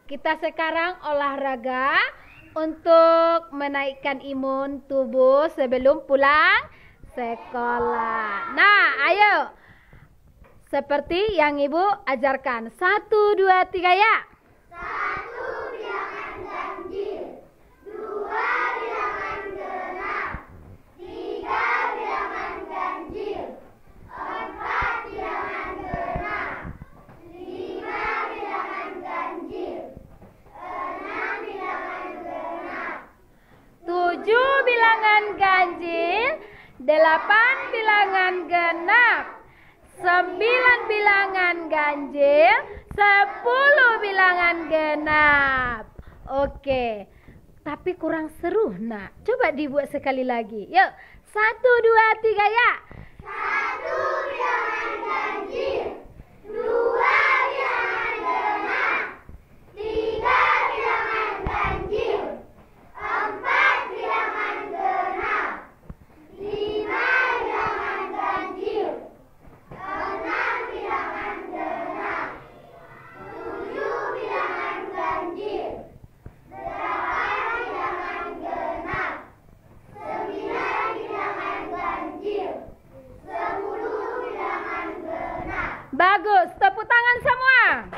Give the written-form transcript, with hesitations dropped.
Kita sekarang olahraga untuk menaikkan imun tubuh sebelum pulang sekolah. Nah, ayo. Seperti yang Ibu ajarkan. 1, 2, 3 ya. 1 bilangan ganjil, 2 bilangan genap, 3 bilangan ganjil, 4 bilangan genap, 5 bilangan ganjil, 6 bilangan genap, 7 bilangan ganjil, 8 bilangan genap, 9 bilangan ganjil, 10 bilangan genap. Oke, tapi kurang seru, Nak. Coba dibuat sekali lagi. Yuk, 1, 2, 3 ya. 1 bilangan ganjil, 2 bilangan genap, 3 bilangan ganjil, 4 bilangan genap, 5 bilangan ganjil, 6 bilangan genap, 7 bilangan ganjil, 8 bilangan genap, 9 bilangan ganjil, 10 bilangan genap. Bagus, tepuk tangan semua.